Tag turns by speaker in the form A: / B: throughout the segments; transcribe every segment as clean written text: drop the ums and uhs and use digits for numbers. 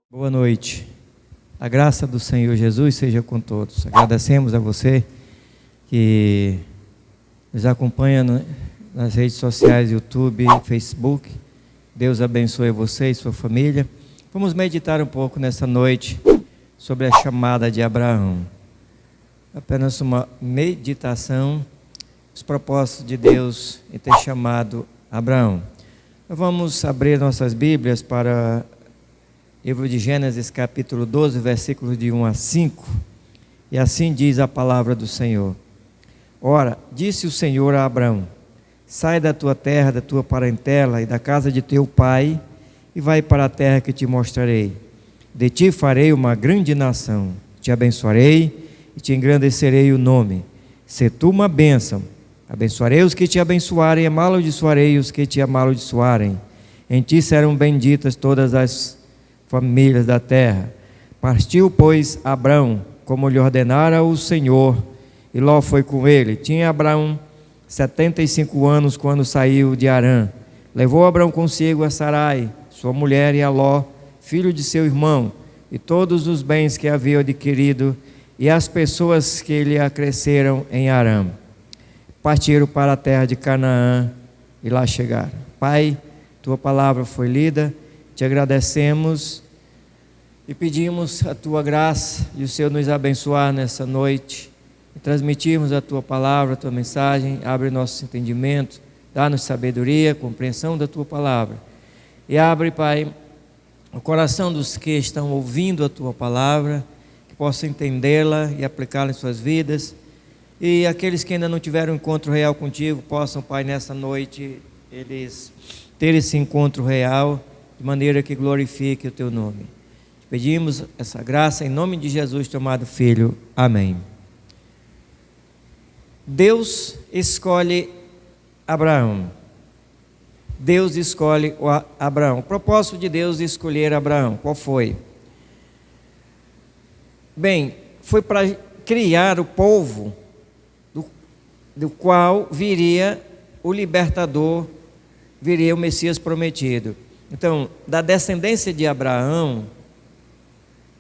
A: Boa noite. A graça do Senhor Jesus seja com todos. Agradecemos a você que nos acompanha nas redes sociais, YouTube, Facebook. Deus abençoe você e sua família. Vamos meditar um pouco nessa noite sobre a chamada de Abraão. Apenas uma meditação, os propósitos de Deus em ter chamado Abraão. Vamos abrir nossas Bíblias para livro de Gênesis, capítulo 12, versículos de 1 a 5, e assim diz a palavra do Senhor. Ora, disse o Senhor a Abraão: sai da tua terra, da tua parentela e da casa de teu pai, e vai para a terra que te mostrarei. De ti farei uma grande nação, te abençoarei e te engrandecerei o nome. Se tu uma bênção, abençoarei os que te abençoarem, e amaldiçoarei os que te amaldiçoarem. Em ti serão benditas todas as famílias da terra. Partiu, pois, Abrão, como lhe ordenara o Senhor, e Ló foi com ele. Tinha Abrão 75 anos quando saiu de Harã. Levou Abrão consigo a Sarai, sua mulher, e a Ló, filho de seu irmão, e todos os bens que havia adquirido, e as pessoas que lhe acresceram em Harã. Partiram para a terra de Canaã e lá chegaram. Pai, tua palavra foi lida, te agradecemos e pedimos a tua graça e o Senhor nos abençoar nessa noite e transmitirmos a tua palavra, a tua mensagem. Abre nosso entendimento, dá-nos sabedoria, compreensão da tua palavra, e abre, Pai, o coração dos que estão ouvindo a tua palavra, que possam entendê-la e aplicá-la em suas vidas, e aqueles que ainda não tiveram um encontro real contigo possam, Pai, nessa noite eles ter esse encontro real, de maneira que glorifique o teu nome. Te pedimos essa graça em nome de Jesus, teu amado Filho. Amém. Deus escolhe Abraão. Deus escolhe Abraão. O propósito de Deus de escolher Abraão, qual foi? Bem, foi para criar o povo do qual viria o libertador, viria o Messias prometido. Então, da descendência de Abraão,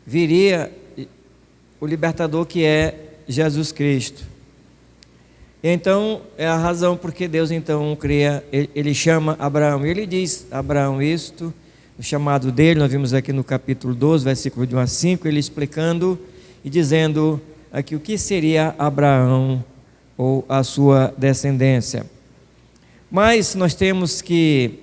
A: viria o libertador, que é Jesus Cristo. Então, é a razão porque Deus então cria, ele chama Abraão, e ele diz a Abraão isto, o chamado dele, nós vimos aqui no capítulo 12, versículo de 1 a 5, ele explicando e dizendo aqui o que seria Abraão ou a sua descendência. Mas nós temos que,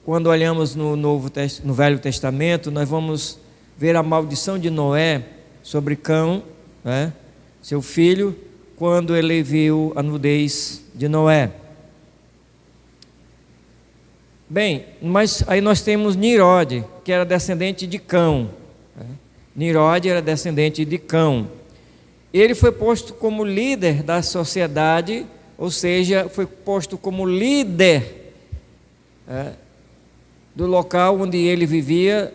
A: quando olhamos no Velho Testamento, nós vamos ver a maldição de Noé sobre Cão, né, seu filho, quando ele viu a nudez de Noé. Bem, mas aí nós temos Nirode, que era descendente de Cão. Nirode era descendente de Cão. Ele foi posto como líder da sociedade, ou seja, foi posto como líder do local onde ele vivia,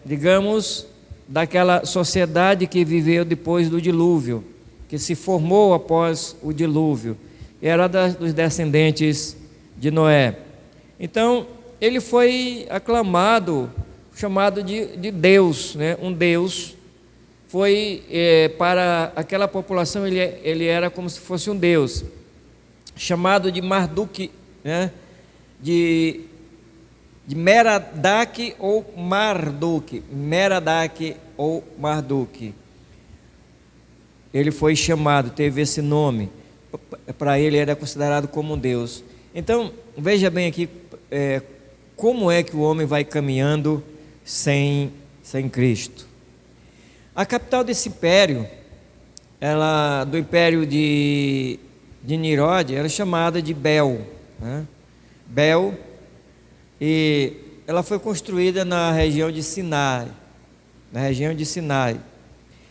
A: digamos, daquela sociedade que viveu depois do dilúvio, que se formou após o dilúvio, era dos descendentes de Noé. Então, ele foi aclamado, chamado de Deus, né? Um Deus. Foi para aquela população, ele era como se fosse um Deus, chamado de Marduk, né? de Merodach ou Marduk, Merodach ou Marduk. Ele foi chamado, teve esse nome, para ele era considerado como um Deus. Então, veja bem aqui, como é que o homem vai caminhando sem Cristo. A capital desse império, do império de Nirode, era chamada de Bel, né? Bel, e ela foi construída na região de Sinai,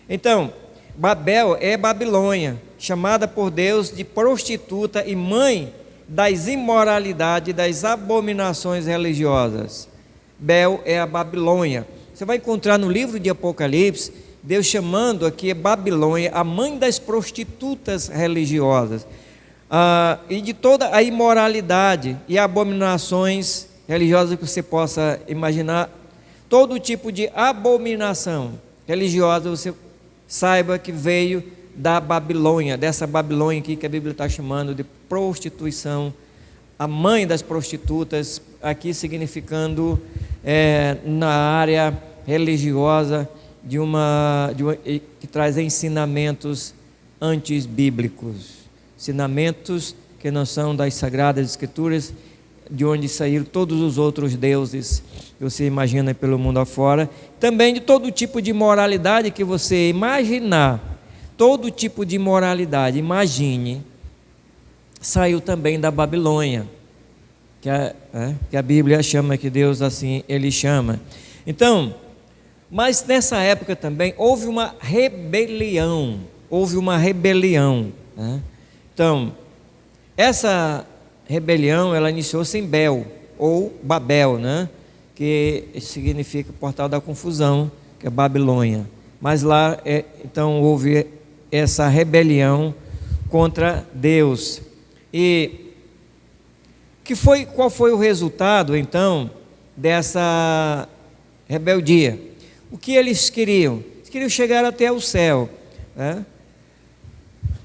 A: Então, Babel é Babilônia, chamada por Deus de prostituta e mãe das imoralidades e das abominações religiosas. Bel é a Babilônia. Você vai encontrar no livro de Apocalipse Deus chamando aqui Babilônia, a mãe das prostitutas religiosas, e de toda a imoralidade e abominações religiosas que você possa imaginar, todo tipo de abominação religiosa, você saiba que veio da Babilônia, dessa Babilônia aqui que a Bíblia está chamando de prostituição, a mãe das prostitutas, aqui significando na área religiosa que traz ensinamentos antibíblicos, ensinamentos que não são das Sagradas Escrituras, de onde saíram todos os outros deuses que você imagina pelo mundo afora, também de todo tipo de moralidade que você imaginar, todo tipo de moralidade, imagine, saiu também da Babilônia, que a Bíblia chama, que Deus assim, Ele chama. Então, mas nessa época também houve uma rebelião, né? Então, essa rebelião, ela iniciou-se em Bel, ou Babel, né? Que significa portal da confusão, que é Babilônia. Mas lá, então, houve essa rebelião contra Deus. E qual foi o resultado, então, dessa rebeldia? O que eles queriam? Eles queriam chegar até o céu, né?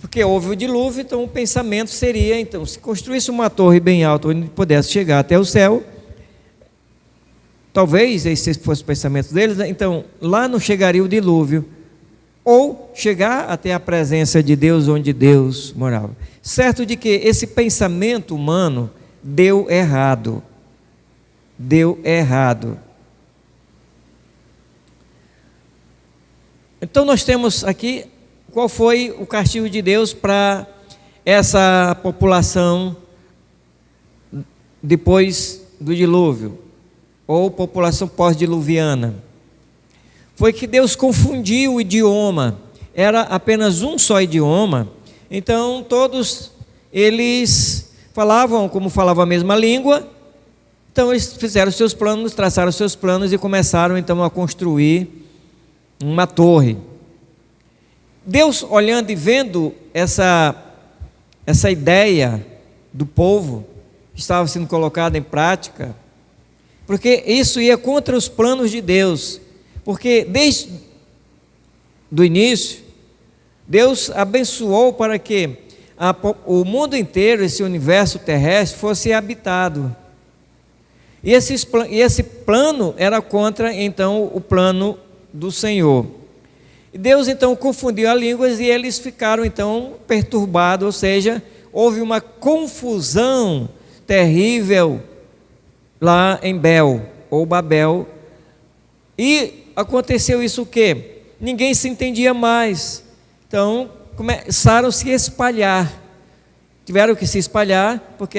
A: Porque houve o dilúvio, então o pensamento seria, então, se construísse uma torre bem alta, onde pudesse chegar até o céu, talvez esse fosse o pensamento deles, então lá não chegaria o dilúvio, ou chegar até a presença de Deus, onde Deus morava. Certo de que esse pensamento humano deu errado. Então nós temos aqui qual foi o castigo de Deus para essa população depois do dilúvio, ou população pós-diluviana. Foi que Deus confundiu o idioma, era apenas um só idioma, então todos eles falavam como falavam a mesma língua, então eles fizeram seus planos, traçaram seus planos e começaram então a construir uma torre. Deus, olhando e vendo essa ideia do povo que estava sendo colocada em prática, porque isso ia contra os planos de Deus, porque desde o início, Deus abençoou para que o mundo inteiro, esse universo terrestre, fosse habitado. E esse plano era contra, então, o plano do Senhor. E Deus então confundiu as línguas e eles ficaram então perturbados, ou seja, houve uma confusão terrível lá em Bel, ou Babel, e aconteceu isso o quê? Ninguém se entendia mais, então começaram a se espalhar, tiveram que se espalhar, porque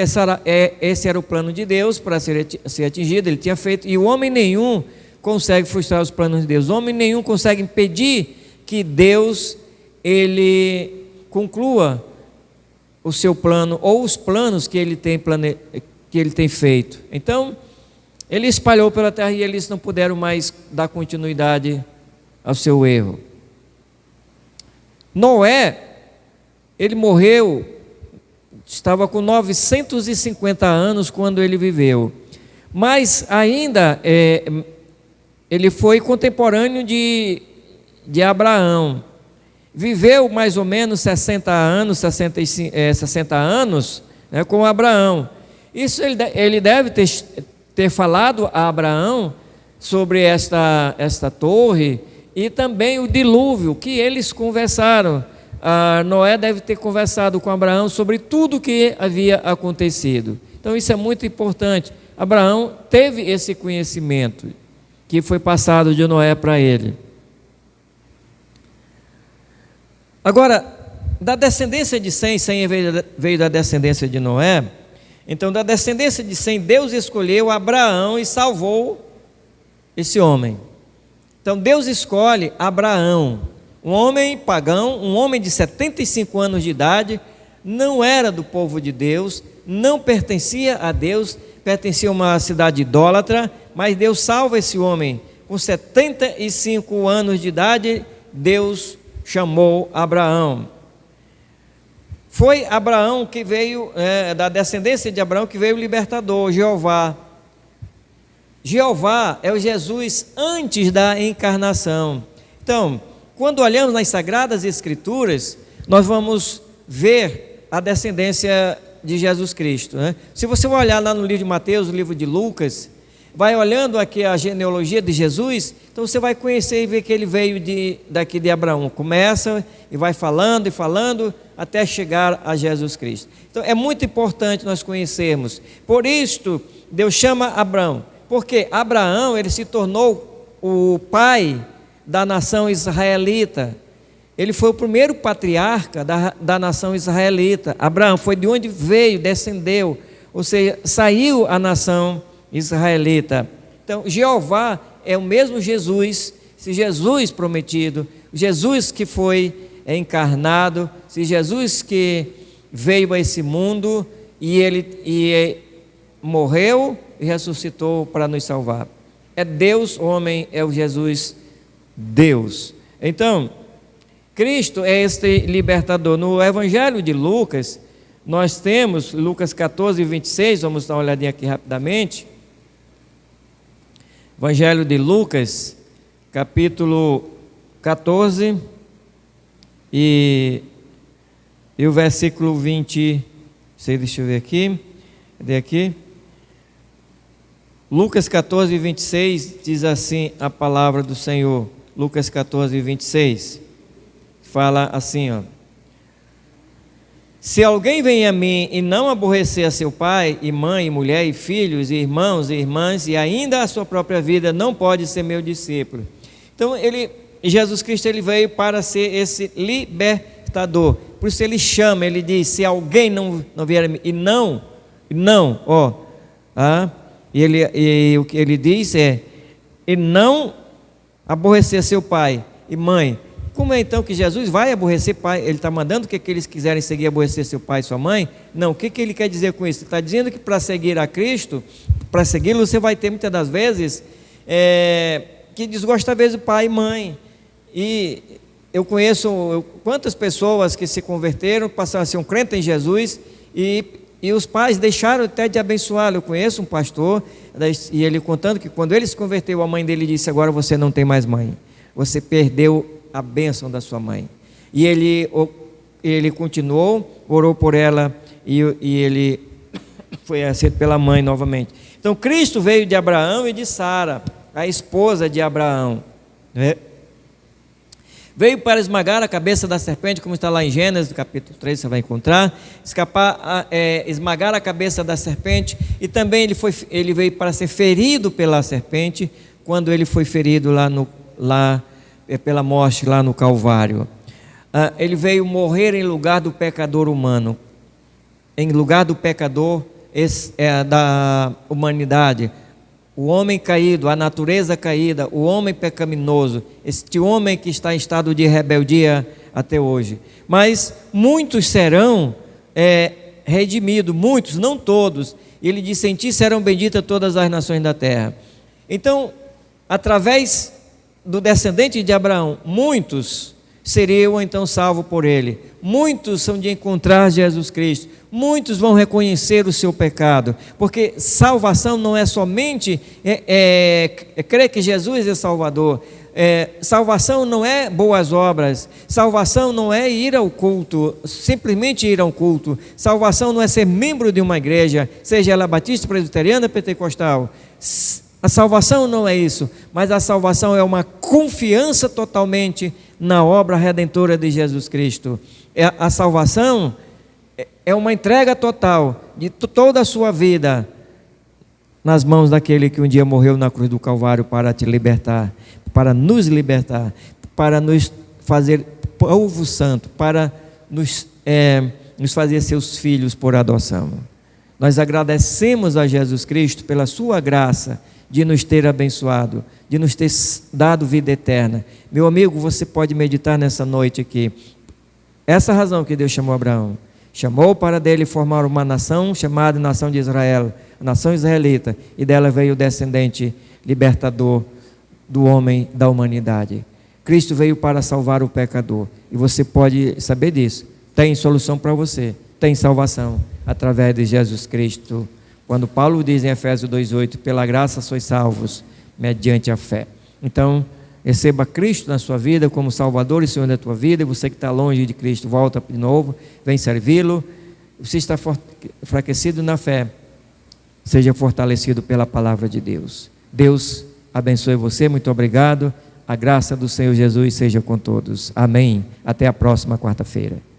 A: esse era o plano de Deus para ser atingido, Ele tinha feito, e o homem nenhum consegue frustrar os planos de Deus, homem nenhum consegue impedir que Deus, Ele conclua o seu plano, ou os planos que Ele tem feito. Então, Ele espalhou pela terra e eles não puderam mais dar continuidade ao seu erro. Noé, ele morreu, estava com 950 anos quando ele viveu, mas ainda ele foi contemporâneo de Abraão, viveu mais ou menos 60 anos, né, com Abraão. Isso ele deve ter falado a Abraão sobre esta torre e também o dilúvio, que eles conversaram. Noé deve ter conversado com Abraão sobre tudo o que havia acontecido. Então isso é muito importante. Abraão teve esse conhecimento que foi passado de Noé para ele. Agora, da descendência de Sem veio da descendência de Noé. Então, da descendência de Sem, Deus escolheu Abraão e salvou esse homem. Então, Deus escolhe Abraão, um homem pagão, um homem de 75 anos de idade, não era do povo de Deus, não pertencia a Deus, pertencia a uma cidade idólatra, mas Deus salva esse homem com 75 anos de idade Deus chamou Abraão. Foi Abraão que veio, da descendência de Abraão, que veio o libertador, Jeová. Jeová é o Jesus antes da encarnação. Então, quando olhamos nas Sagradas Escrituras, nós vamos ver a descendência de Jesus Cristo, né? Se você olhar lá no livro de Mateus, no livro de Lucas, vai olhando aqui a genealogia de Jesus, então você vai conhecer e ver que ele veio daqui de Abraão. Começa e vai falando e falando até chegar a Jesus Cristo. Então é muito importante nós conhecermos. Por isto, Deus chama Abraão, porque Abraão, ele se tornou o pai da nação israelita. Ele foi o primeiro patriarca da nação israelita. Abraão foi de onde veio, descendeu, ou seja, saiu a nação israelita. Então, Jeová é o mesmo Jesus, esse Jesus prometido, Jesus que foi encarnado, esse Jesus que veio a esse mundo e ele morreu e ressuscitou para nos salvar. É Deus, homem, é o Jesus Deus. Então, Cristo é este libertador. No Evangelho de Lucas, nós temos Lucas 14, 26, vamos dar uma olhadinha aqui rapidamente. Evangelho de Lucas, capítulo 14 e o versículo 20, deixa eu ver aqui, cadê aqui? Lucas 14, 26, diz assim a palavra do Senhor. Lucas 14, 26, fala assim, ó: se alguém vem a mim e não aborrecer a seu pai, e mãe, e mulher, e filhos, e irmãos, e irmãs, e ainda a sua própria vida, não pode ser meu discípulo. Então, Jesus Cristo, ele veio para ser esse libertador. Por isso ele chama, ele diz, se alguém não vier a mim, e o que ele diz é, e não aborrecer seu pai e mãe. Como é então que Jesus vai aborrecer pai? Ele está mandando que eles quiserem seguir, aborrecer seu pai e sua mãe? Não, o que ele quer dizer com isso? Ele está dizendo que para seguir a Cristo, para segui-lo, você vai ter muitas das vezes que desgosta às vezes do pai e mãe. E eu conheço quantas pessoas que se converteram, passaram a ser um crente em Jesus e os pais deixaram até de abençoá-lo. Eu conheço um pastor, e ele contando que quando ele se converteu, a mãe dele disse, agora você não tem mais mãe, você perdeu a bênção da sua mãe. E ele continuou, orou por ela, e ele foi aceito pela mãe novamente. Então Cristo veio de Abraão e de Sara, a esposa de Abraão, né? Veio para esmagar a cabeça da serpente, como está lá em Gênesis, capítulo 3, você vai encontrar, esmagar a cabeça da serpente, e também ele veio para ser ferido pela serpente, quando ele foi ferido pela morte lá no Calvário. Ele veio morrer em lugar do pecador humano, em lugar do pecador da humanidade, o homem caído, a natureza caída, o homem pecaminoso, este homem que está em estado de rebeldia até hoje. Mas muitos serão redimidos, muitos, não todos. Ele disse, em ti serão benditas todas as nações da terra. Então, através do descendente de Abraão, muitos seriam então salvos por ele. Muitos são de encontrar Jesus Cristo. Muitos vão reconhecer o seu pecado, porque salvação não é somente crer que Jesus é Salvador. Salvação não é boas obras. Salvação não é ir ao culto, simplesmente ir ao culto. Salvação não é ser membro de uma igreja, seja ela batista, presbiteriana, pentecostal. A salvação não é isso, mas a salvação é uma confiança totalmente na obra redentora de Jesus Cristo. A salvação é uma entrega total de toda a sua vida nas mãos daquele que um dia morreu na cruz do Calvário para te libertar, para nos libertar, para nos fazer povo santo, para nos fazer seus filhos por adoção. Nós agradecemos a Jesus Cristo pela sua graça de nos ter abençoado, de nos ter dado vida eterna. Meu amigo, você pode meditar nessa noite aqui. Essa razão que Deus chamou Abraão. Chamou para dele formar uma nação chamada nação de Israel, a nação israelita, e dela veio o descendente libertador do homem, da humanidade. Cristo veio para salvar o pecador. E você pode saber disso. Tem solução para você. Tem salvação através de Jesus Cristo. Quando Paulo diz em Efésios 2,8, pela graça sois salvos, mediante a fé. Então, receba Cristo na sua vida como Salvador e Senhor da tua vida. E você que está longe de Cristo, volta de novo, vem servi-lo. Você está enfraquecido na fé, seja fortalecido pela palavra de Deus. Deus abençoe você, muito obrigado. A graça do Senhor Jesus seja com todos. Amém. Até a próxima quarta-feira.